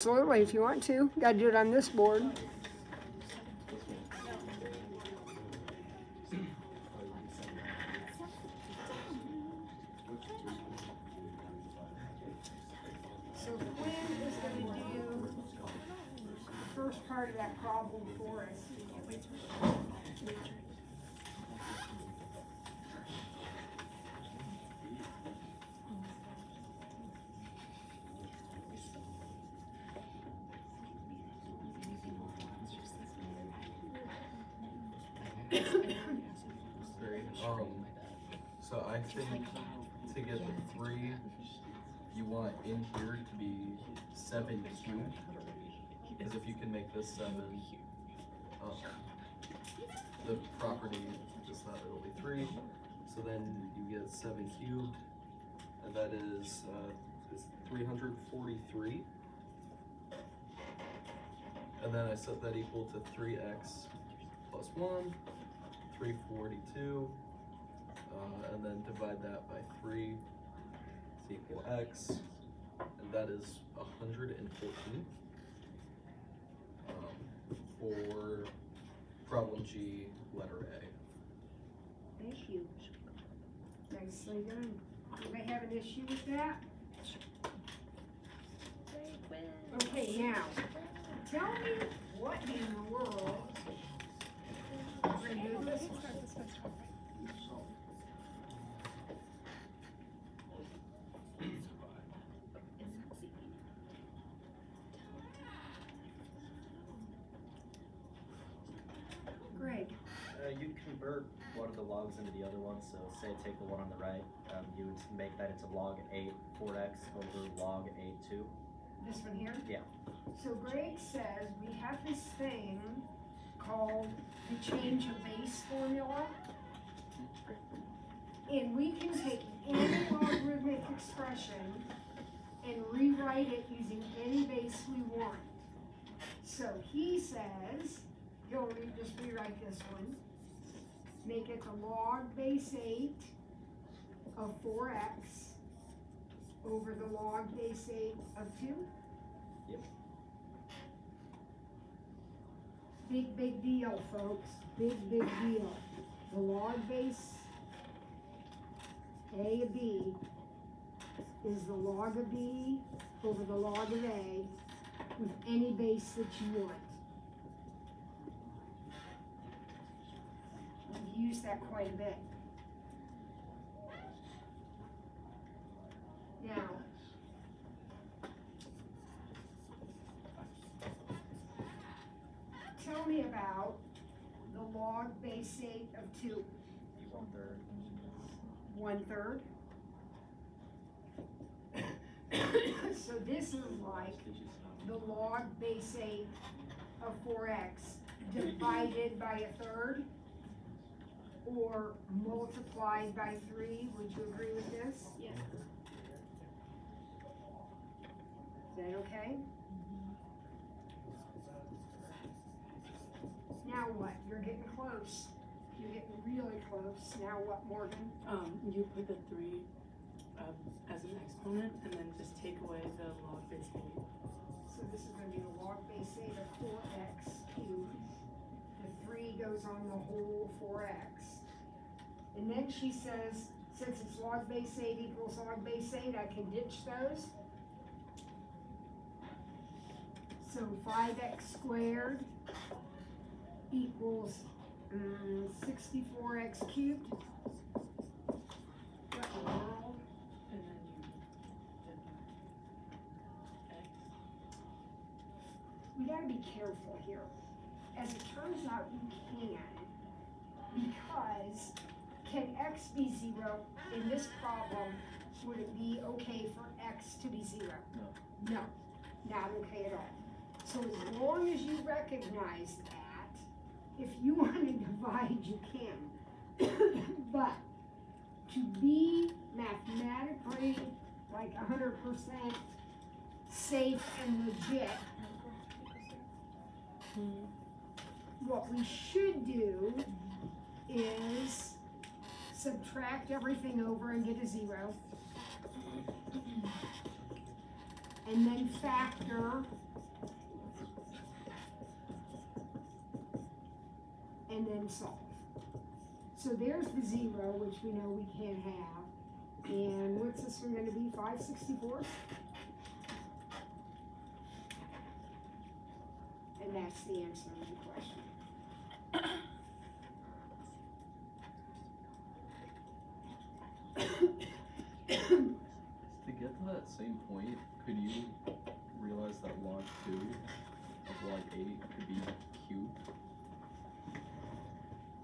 Slowly if you want to. Got to do it on this board. So Quinn is going to do the first part of that problem for us. So I think to get the 3, you want in here to be 7 cubed, because if you can make this 7, the property is that it'll be 3, so then you get 7 cubed, and that is 343, and then I set that equal to 3x plus 1, 342, and then divide that by 3 is equal x, and that is 114 for problem G, letter A. Thank you. Nicely done. Anybody have an issue with that? Okay, now, tell me what in the world we're going to do this one. Greg. You'd convert one of the logs into the other one, so say take the one on the right, you would make that into log 8 4x over log 8 2. This one here? Yeah. So Greg says we have this thing called the change of base formula, and we can take any logarithmic expression and rewrite it using any base we want. So he says, he'll just rewrite this one, make it the log base 8 of 4x over the log base 8 of 2. Yep. Big deal, folks. Big deal. The log base A of B is the log of B over the log of A with any base that you want. We use that quite a bit. Now, tell me about the log base 8 of 2. 1/3. 1/3. So this is like the log base 8 of 4x divided by 1/3 or multiplied by 3. Would you agree with this? Yes. Is that okay? Now what? You're getting close. You're getting really close. Now what, Morgan? You put the 3 as an exponent and then just take away the log base 8. So this is going to be the log base 8 of 4x cubed. The 3 goes on the whole 4x. And then she says, since it's log base 8 equals log base 8, I can ditch those. So 5x squared equals 64x cubed. What in the world? And then you divide x. We got to be careful here. As it turns out, you can, because can x be 0 in this problem? Would it be okay for x to be 0? No. No, not okay at all. So as long as you recognize that, if you want to divide, you can. But to be mathematically like 100% safe and legit, what we should do is subtract everything over and get a 0. And then factor and then solve. So there's the 0, which we know we can't have. And what's this one gonna be, 5/64? And that's the answer to the question. To get to that same point, could you realize that log 2 of log 8 could be cubed?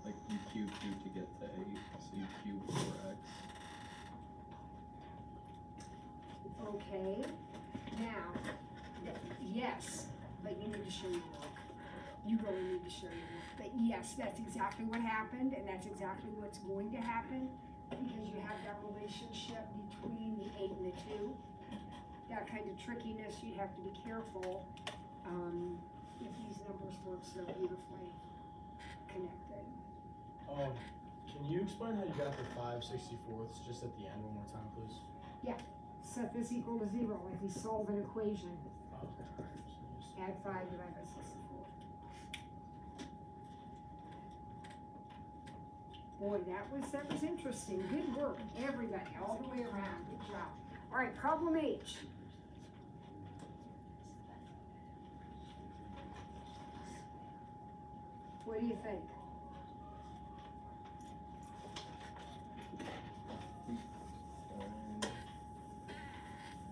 Like you cube 2 to get to 8, so you cube 4x. Okay, now, yes, but you need to show your work. You really need to show your work. But yes, that's exactly what happened, and that's exactly what's going to happen, because you have that relationship between the 8 and the 2. That kind of trickiness, you have to be careful if these numbers work so beautifully connected. Can you explain how you got the 5/64 just at the end one more time, please? Yeah, set this equal to 0, like we solve an equation. Oh, okay, all right. So just- Add 5 divided by 64. Boy, that was interesting. Good work, everybody, all the way around. Good job. All right, problem H. What do you think?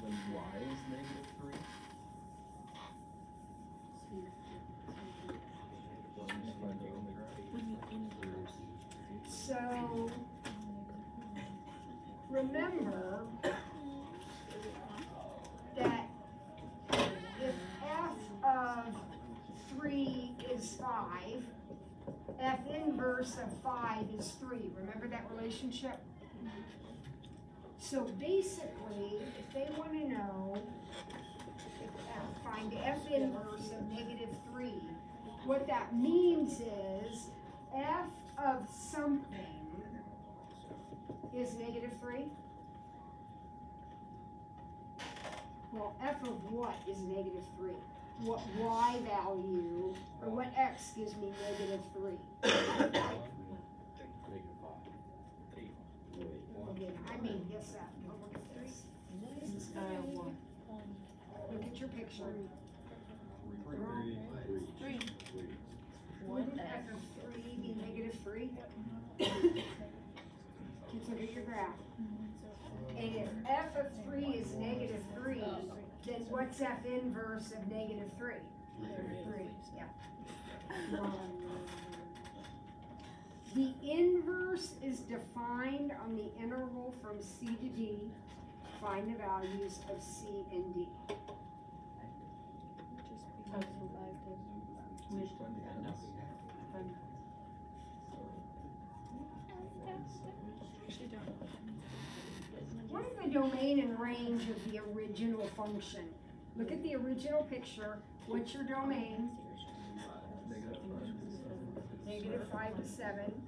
When y is -3. So, remember that if f of 3 is 5, f inverse of 5 is 3. Remember that relationship? So basically, if they want to know, find f inverse of -3, what that means is f of something is -3. Well, f of what is -3? What y value, or what x gives me -3? I mean, guess that. Oh, look at this. 1. Look at your picture. 3. Wouldn't f of 3 be -3? Let's look at your graph. And if f of 3 is -3, then what's f inverse of -3? 3, yeah. The inverse is defined on the interval from C to D. Find the values of C and D. What is the domain and range of the original function? Look at the original picture. What's your domain? -5 to 7.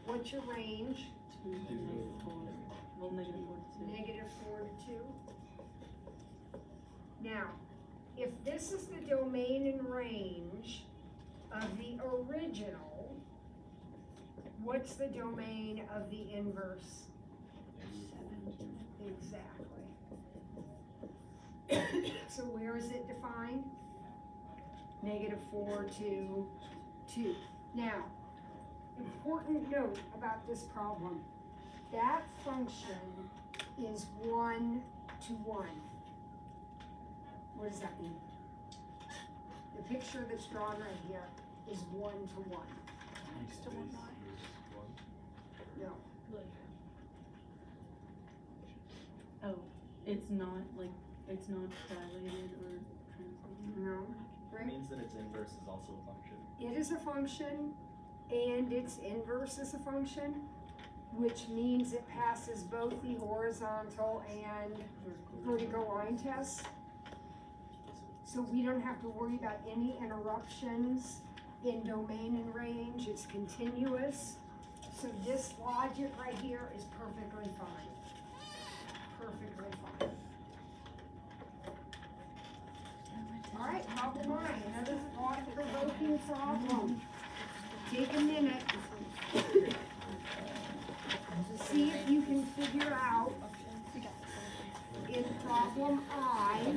What's your range? Well, -4 to 2. -4 to 2. Now, if this is the domain and range of the original, what's the domain of the inverse? 7. Exactly. So where is it defined? -4 to 2. Now, important note about this problem. That function is 1 to 1. What does that mean? The picture that's drawn right here is 1 to 1. No. Oh, it's not dilated or translated? No. It Right? means that its inverse is also a function. It is a function, and its inverse is a function, which means it passes both the horizontal and vertical line tests. So we don't have to worry about any interruptions in domain and range. It's continuous. So this logic right here is perfectly fine. Perfectly fine. All right, problem 9, another thought-provoking problem. take a minute to see if you can figure out in problem I,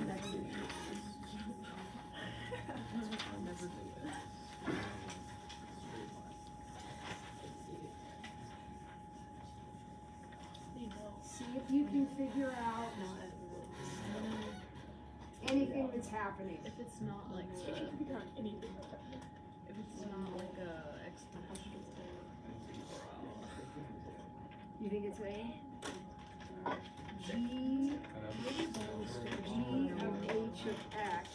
see if you can figure out anything that's happening. If it's not like anything, if it's not like a exponential. You think it's A? G of H of X.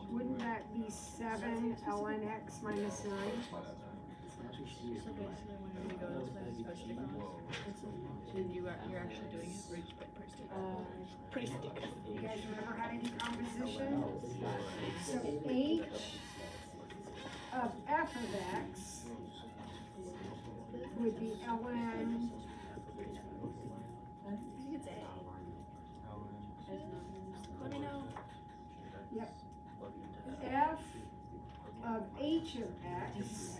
Wouldn't that be 7 ln x minus 9? So basically, when we go to this way, then you're actually doing it for each bit per stick. Pretty stick. You guys remember how to do composition? So H of f of x would be ln. I think it's A. Let me know. Yep. F of h of x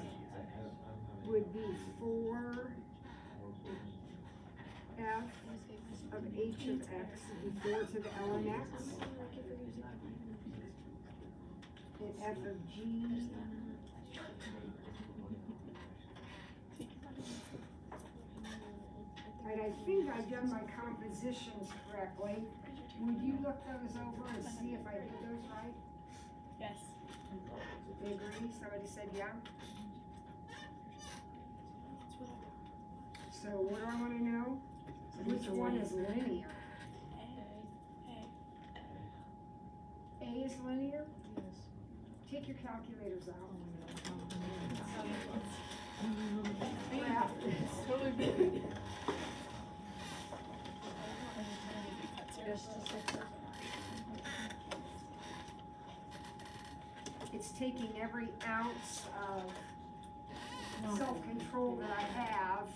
would be 4 f of h of x would be 4 to the ln x. And f of g and I think I've done my compositions correctly. Would you look those over and see if I did those right? Yes. They agree? Somebody said yeah? So what do I want to know? Which one is linear? A is linear? Yes. Take your calculators out. Totally busy. It's taking every ounce of self-control that I have.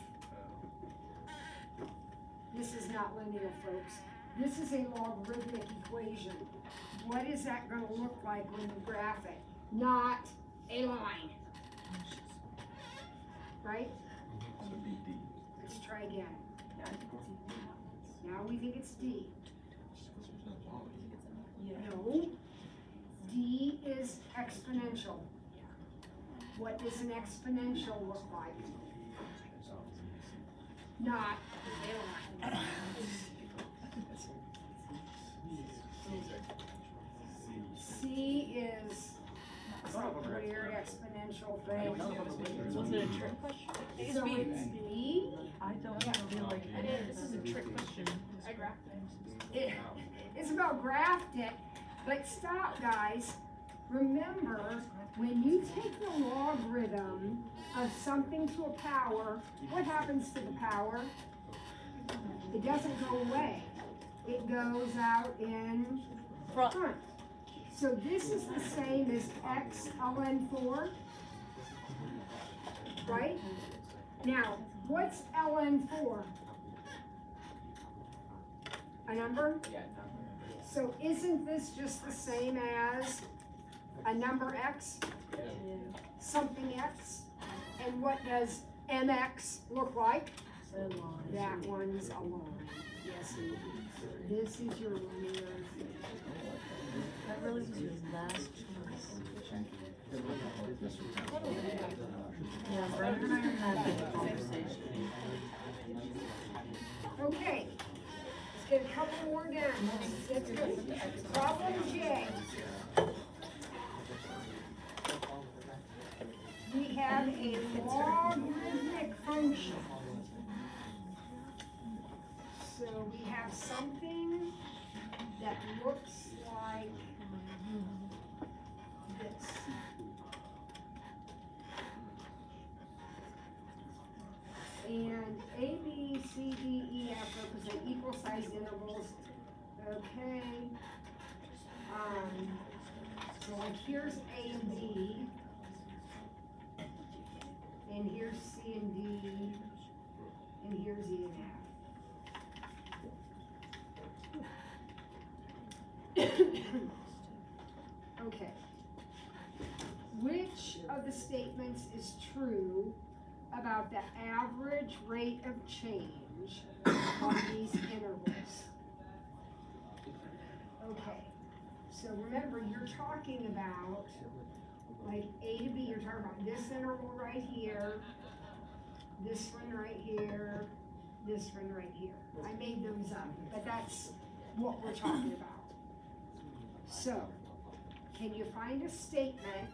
This is not linear, folks. This is a logarithmic equation. What is that going to look like when you graph it? Not a line. Right? Let's try again. Now we think it's D. No. D is exponential. What does an exponential look like? Not a line. C is some weird exponential thing. Was it a trick question? So it's D. I don't feel like this is a trick question. I graphed it. It's about graphed it, but stop, guys. Remember, when you take the logarithm of something to a power, what happens to the power? It doesn't go away. It goes out in front. So this is the same as x ln 4, right? Now, what's ln 4? A number? So isn't this just the same as a number x? Something x? And what does mx look like? That one's a line. Yes, indeed. This is your linear. That really was your last choice. Yeah, Brandon and I had that conversation. Okay, let's get a couple more down. Let's go. Problem J. We have a logarithmic function. So we have something that looks like this. And A, B, C, D, E, F represent equal sized intervals. Okay. So like here's A and D. And here's C and D. And here's E and F. Okay. which of the statements is true about the average rate of change on these intervals? Okay, so remember, you're talking about, like A to B, you're talking about this interval right here, this one right here, this one right here. I made those up, but that's what we're talking about. So, can you find a statement,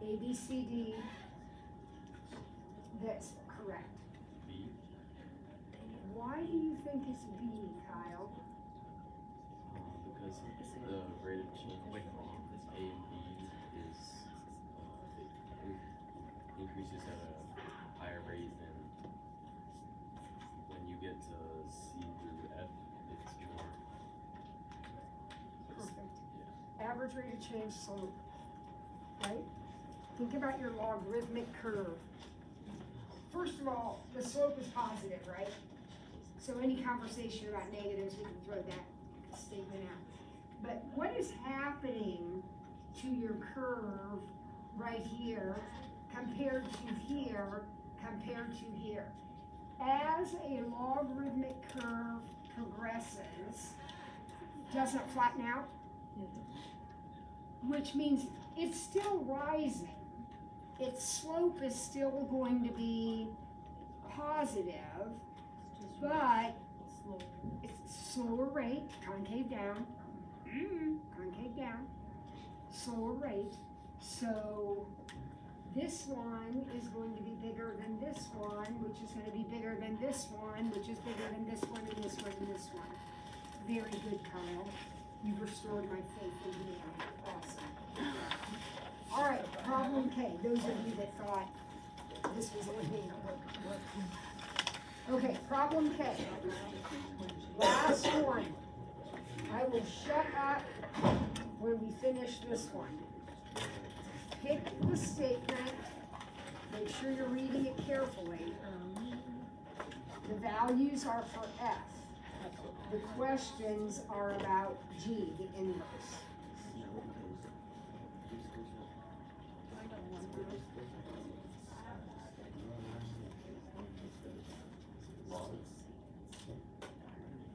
A, B, C, D, that's correct? B. Why do you think it's B, Kyle? Because the rate of change of A and B is increases at a higher rate than when you get to C through F. It's more. Perfect. Yeah. Average rate of change slope, right? Think about your logarithmic curve. First of all, the slope is positive, right? So any conversation about negatives, we can throw that statement out. But what is happening to your curve right here compared to here, compared to here? As a logarithmic curve progresses, doesn't it flatten out? Which means it's still rising. Its slope is still going to be positive, but it's slower rate, concave down, concave down, slower rate. So this one is going to be bigger than this one, which is going to be bigger than this one, which is bigger than this one, and this one, and this one. Very good, Kyle. You've restored my faith in humanity. Awesome. All right, problem K. Those of you that thought this was a linear. Okay, problem K. Last one. I will shut up when we finish this one. Pick the statement. Make sure you're reading it carefully. The values are for F. The questions are about G, the inverse.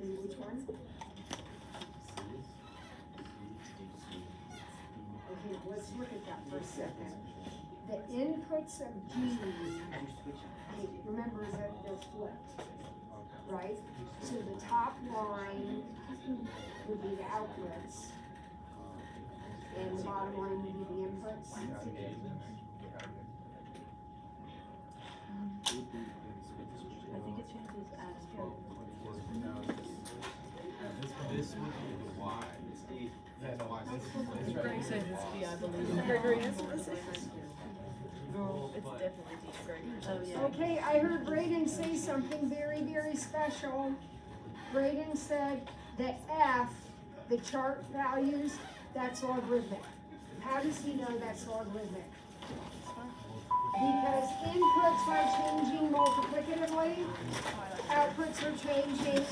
And which one? Okay, let's look at that for a second. The inputs of G, remember that they're flipped, right? So the top line would be the outputs, and the bottom line would be the inputs. I think it changes as This would be the Y. Greg says it's B, I believe. Gregory is No, it's definitely D, Greg. Oh, yeah. Okay, I heard Braden say something very, very special. Braden said that F, the chart values, that's logarithmic. How does he know that's logarithmic? Because inputs are changing multiplicatively, outputs are changing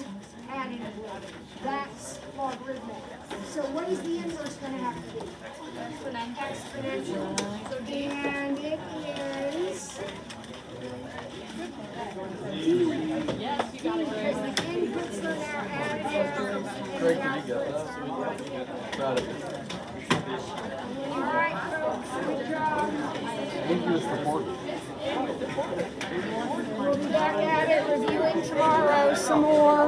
additively. That's logarithmic. So what is the inverse going to have to be? Exponential. And it is D. Yes, you got it, Because Greg. the inputs are now additive and the outputs are multiplicative. Got it. All right, folks, good job. Thank you for supporting. We'll be back at it reviewing tomorrow some more.